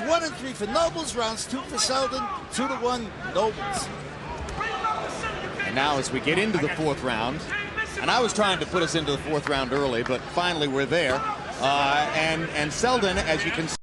1-3 for Nobles, rounds 2 for Seldon, 2-1 Nobles. And now as we get into the fourth round, and I was trying to put us into the fourth round early, but finally we're there. And Seldon, as you can see,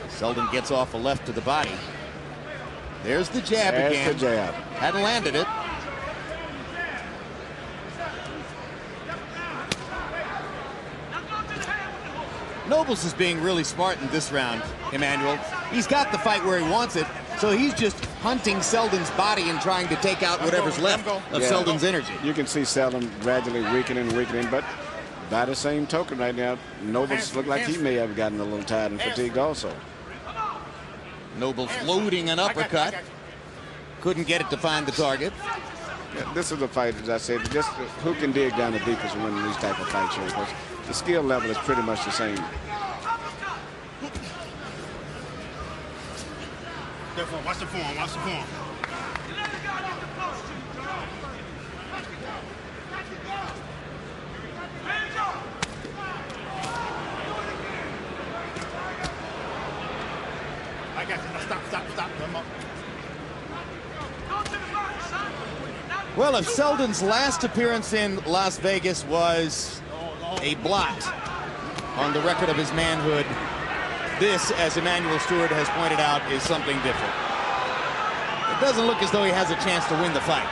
Seldon gets off a left to the body. There's the jab again. There's the jab. Hadn't landed it. Nobles is being really smart in this round, Emmanuel. He's got the fight where he wants it, so he's just hunting Seldon's body and trying to take out whatever's left of Seldon's energy. You can see Seldon gradually weakening, but by the same token right now, Nobles look like he may have gotten a little tired and fatigued also. Nobles loading an uppercut. Couldn't get it to find the target. Yeah, this is a fight, as I said, just who can dig down the deepest and win these type of fights here, because the skill level is pretty much the same. Watch the form, watch the form. I got you. Stop. Well, if Seldon's last appearance in Las Vegas was a blot on the record of his manhood, this, as Emmanuel Stewart has pointed out, is something different. It doesn't look as though he has a chance to win the fight,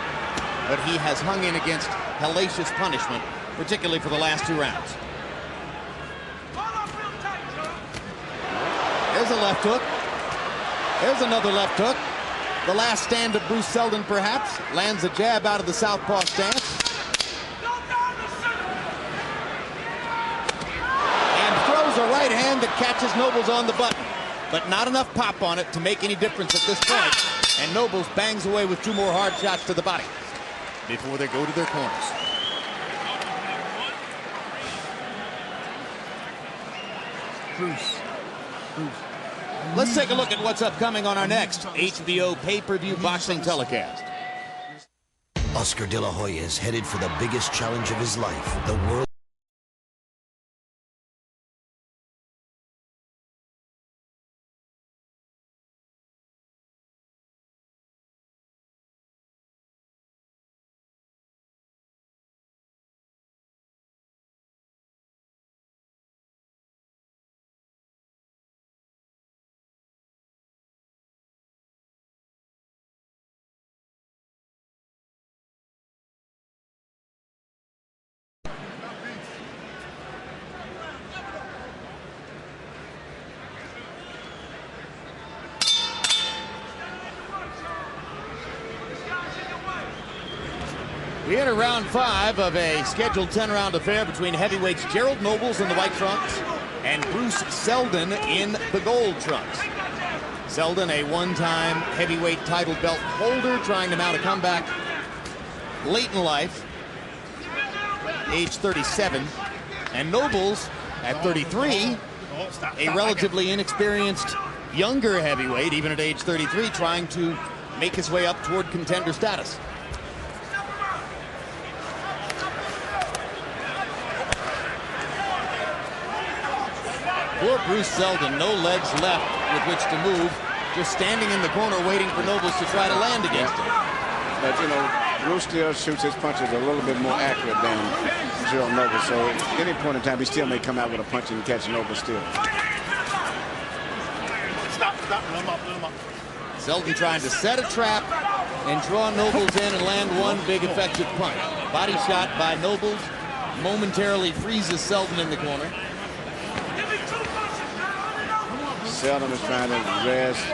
but he has hung in against hellacious punishment, particularly for the last 2 rounds. There's a left hook. There's another left hook. The last stand of Bruce Seldon, perhaps. Lands a jab out of the southpaw stance. And throws a right hand that catches Nobles on the button. But not enough pop on it to make any difference at this point. And Nobles bangs away with 2 more hard shots to the body before they go to their corners. Bruce. Let's take a look at what's upcoming on our next HBO pay-per-view boxing telecast. Oscar De La Hoya is headed for the biggest challenge of his life, the world. We enter round 5 of a scheduled 10-round affair between heavyweights Gerald Nobles in the white trunks and Bruce Seldon in the gold trunks. Seldon, a one-time heavyweight title belt holder, trying to mount a comeback late in life, age 37. And Nobles, at 33, a relatively inexperienced younger heavyweight, even at age 33, trying to make his way up toward contender status. Poor Bruce Seldon, no legs left with which to move, just standing in the corner waiting for Nobles to try to land against him. But, you know, Bruce still shoots his punches a little bit more accurate than Gerald Nobles, so at any point in time, he still may come out with a punch and catch Nobles still. Stop, let him up. Seldon trying to set a trap and draw Nobles in and land one big effective punch. Body shot by Nobles momentarily freezes Seldon in the corner. Seldon is trying to rest,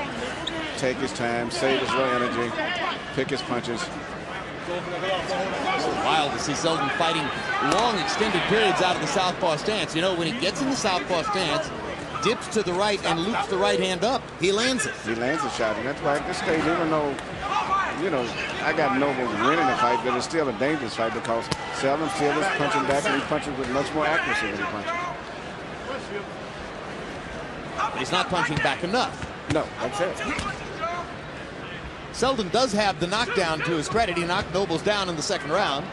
take his time, save his low energy, pick his punches. It's wild to see Seldon fighting long extended periods out of the southpaw stance. You know, when he gets in the southpaw stance, dips to the right and loops the right hand up. He lands it. He lands a shot, and that's why at this stage, even though, you know, I got Noble winning the fight, but it's still a dangerous fight because Seldon still is punching back, and he punches with much more accuracy than he punches. But he's not punching back enough. No, that's it. Seldon does have the knockdown to his credit. He knocked Nobles down in the second round.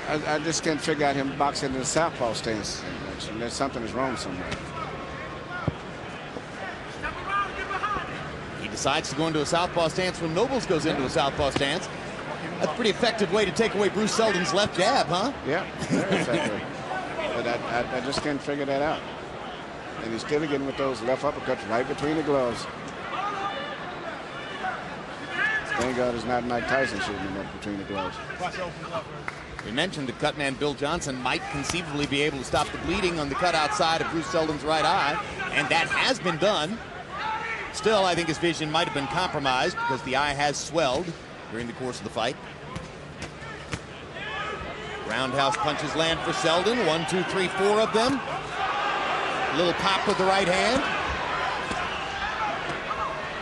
I just can't figure out him boxing in the southpaw stance. And there's something is wrong somewhere. He decides to go into a southpaw stance when Nobles goes into a southpaw stance. That's a pretty effective way to take away Bruce Seldon's left jab, huh? Yeah, very effective. But I just can't figure that out. And he's still getting with those left uppercuts right between the gloves. Thank God it's not Mike Tyson shooting him up between the gloves. We mentioned that cutman Bill Johnson might conceivably be able to stop the bleeding on the cut outside of Bruce Seldon's right eye, and that has been done. Still, I think his vision might have been compromised because the eye has swelled during the course of the fight. Roundhouse punches land for Seldon. 1, 2, 3, 4 of them. A little pop with the right hand.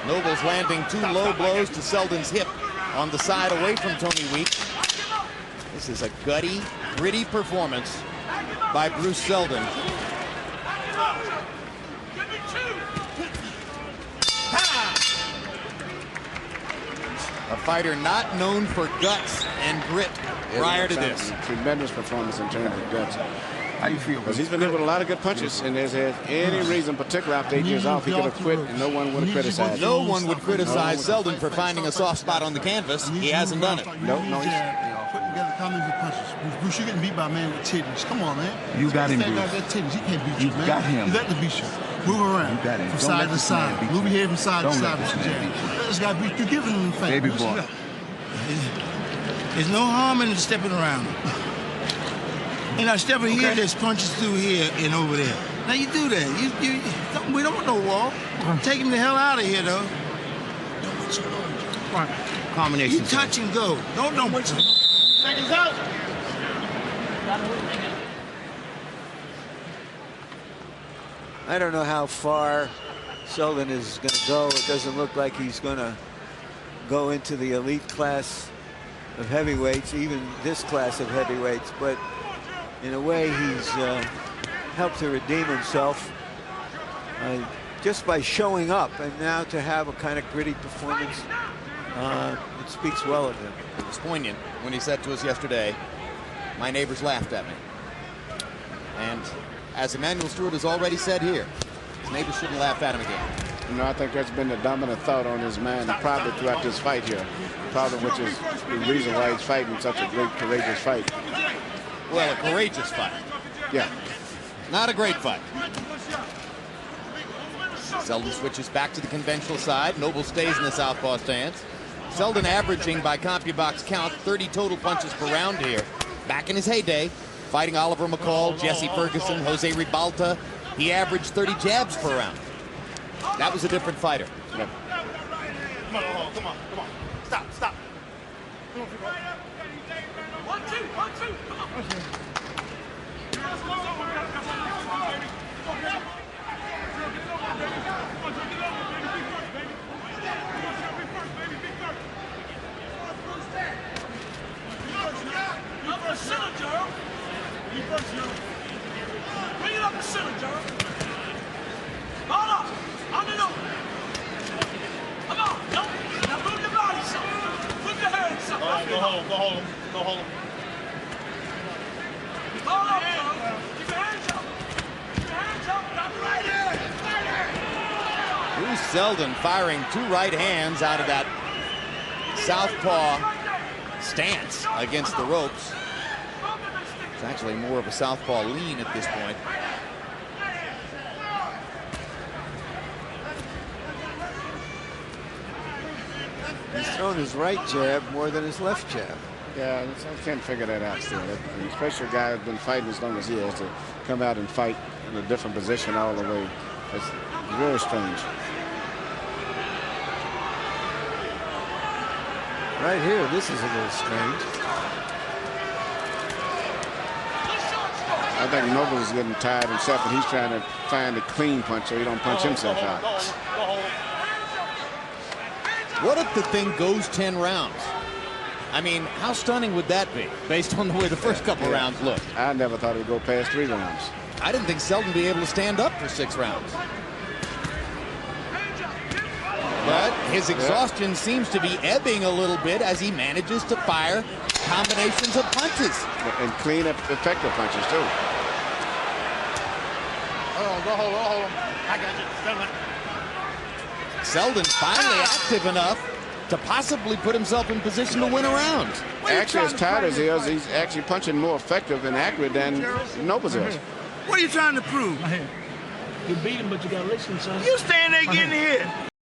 Nobles landing 2 low blows to Seldon's hip on the side away from Tony Week. This is a gutty, gritty performance by Bruce Seldon. A fighter not known for guts and grit prior to this. Tremendous performance in terms of guts. How you feel? Because he's been hit with a lot of good punches, and there's any reason, particularly after 8 years off, he could have quit, and no one would have criticized him. No one would criticize Seldon for finding a soft spot on the canvas. He hasn't done it. No, he's... Put together combination of punches. Bruce, you're getting beat by a man with titties. Come on, man. You got him, Bruce. Bruce. That titties. He can't beat you, man. Got him. You got to beat you. Move around. You got him. From Don't side let to this man side. beat you. Move your head from side to Don't side let with this your man jab. beat you. This guy beat you. Giving him the face. Baby Bruce, boy. look. There's no harm in stepping around him. You're not stepping here, there's punches through here and over there. Now you do that. We don't want no wall. Take him the hell out of here, though. Combination. You touch and go. Don't. Seconds out. I don't know how far Seldon is going to go. It doesn't look like he's going to go into the elite class of heavyweights, even this class of heavyweights. But in a way, he's helped to redeem himself just by showing up. And now to have a kind of gritty performance, it speaks well of him. It was poignant when he said to us yesterday, "My neighbors laughed at me." And as Emmanuel Stewart has already said here, his neighbors shouldn't laugh at him again. You know, I think that's been the dominant thought on his mind probably throughout this fight here. Probably which is the reason why he's fighting such a great, courageous fight. Well, a courageous fight. Yeah. Not a great fight. Seldon switches back to the conventional side. Noble stays in the southpaw stance. Seldon averaging, by CompuBox count, 30 total punches per round here. Back in his heyday, fighting Oliver McCall, Jesse Ferguson, Jose Ribalta, he averaged 30 jabs per round. That was a different fighter. Yep. Come on. Stop. One, two. Come on. Bring it up the center, Gerald. Hold up. On the nose. Come on. Now move your body some. Put your head some. Go hold him. Hold up, Gerald. Keep your hands up. That's right here. Bruce Seldon firing 2 right hands out of that southpaw stance against the ropes. It's actually more of a southpaw lean at this point. He's thrown his right jab more than his left jab. Yeah, I can't figure that out still. And especially a guy who's been fighting as long as he has to come out and fight in a different position all the way. It's very strange. Right here, this is a little strange. I think Nobles is getting tired himself, and he's trying to find a clean punch so he don't punch himself out. What if the thing goes 10 rounds? I mean, how stunning would that be, based on the way the first couple rounds looked? I never thought it would go past 3 rounds. I didn't think Seldon would be able to stand up for 6 rounds. But his exhaustion seems to be ebbing a little bit as he manages to fire combinations of punches. And clean, effective punches, too. Hold on. I got you. Seldon finally active enough to possibly put himself in position to win a round. Actually, as tired as he is, he's actually punching more effective and accurate than Nobles is. What are you trying to prove? You beat him, but you got to listen, son. You stand there getting hit.